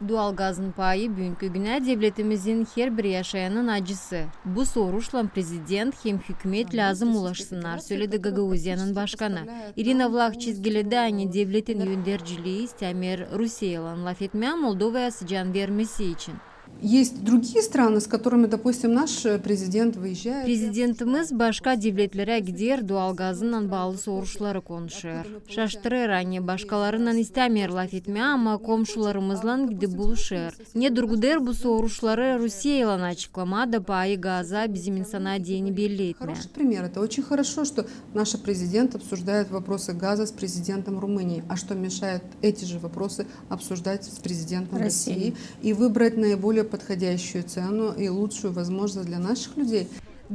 Doğal gazın payı bugünkü güne devletimizin her bir yaşayanın acısı. Bu soruşla prezident hem hükümet lazım ulaşsınlar, söyledi Gagauzyanın başkanı. Irina Vlach çizgiledi aynı devletin yöndericiliği istemer Rusya'yla laf etmeye Moldova'ya sıcan vermesi için. Есть другие страны, с которыми, допустим, наш президент выезжает. Prezidentimiz başka devletlere gider, doğal gazından bağlı soruşları konuşur. Şaştırır anne, başkalarından istemer laf etmeye ama komşularımızla gidip buluşur. Ne durguder bu soruşları Rusya'yla açıklama da payı gaza bizim insana diyeni belli etme. Хороший пример. Это очень хорошо, что наш президент обсуждает вопросы газа с президентом Румынии. А что мешает эти же вопросы обсуждать с президентом России и выбрать наиболее подходящую цену и лучшую возможность для наших людей?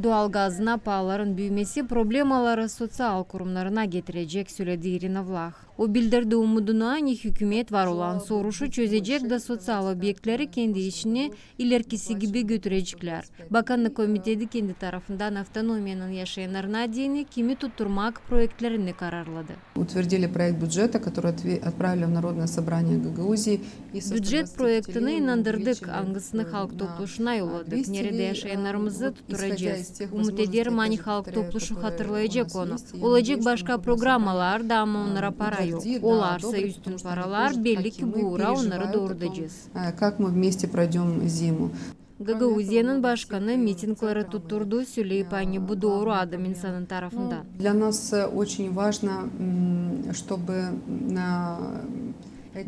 Doğal gazına pahaların büyümesi problemaları sosyal kurumlarına getirecek, söyledi Irina Vlach. O bildirdi umudunu aynı hükümet var olan soruşu çözecek de sosyal obyektleri kendi işini ilerikisi gibi götürecekler. Bakanlık komitesi kendi tarafından автономиянın yaşayanlarına diyeni kimi tutturmak projelerini kararladı. Утвердили проект бюджета, который отправили в Народное собрание Гагаузии. Budjet projektini inandırdık, angisini halk topluşuna yolladık. Nerede yaşayanlarımızı tutturacağız. Umut ederim hani halk topluşu hatırlayacak onu. Olacak başka programalar da ama onlara para yok. Olarsa üstün paralar belli ki bu uğra onları doğuracağız. Как мы вместе пройдем зиму. Gagauzyanın başkanı mitingleri tutturdu, söyleyip hani bu doğru adım insanın tarafından. Для нас очень важно, чтобы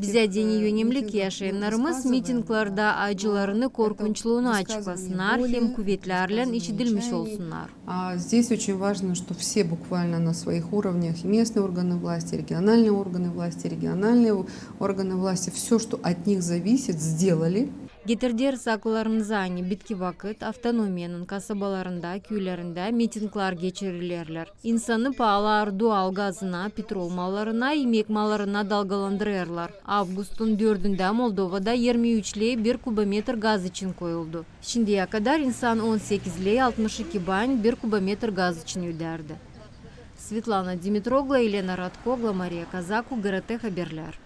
Bize dini yönelik yaşayanlarımız mitinglerde acılarını, korkunçluğunu açıklasınlar, hem kuvvetlerle işitilmiş olsunlar. Здесь очень важно, что все буквально на своих уровнях, и местные органы власти, региональные органы власти, все, что от них зависит, сделали. Getirdiğer saklarınıza aynı bitki vakit автономиянın kasabalarında, köylerinde mitingler geçirirler. İnsanı pahalar doğal gazına, petrol mallarına, yemek mallarına dalgalandırırlar. Avgust'un 4'ünde Moldova'da 23'li bir kubometre gaz için koyuldu. Şimdiye kadar insan 18'li 62 ban bir kubometre gaz için öderdi. Svetlana Dimitrogla, Elena Radkogla, Maria Kazaku, GRT Haberler.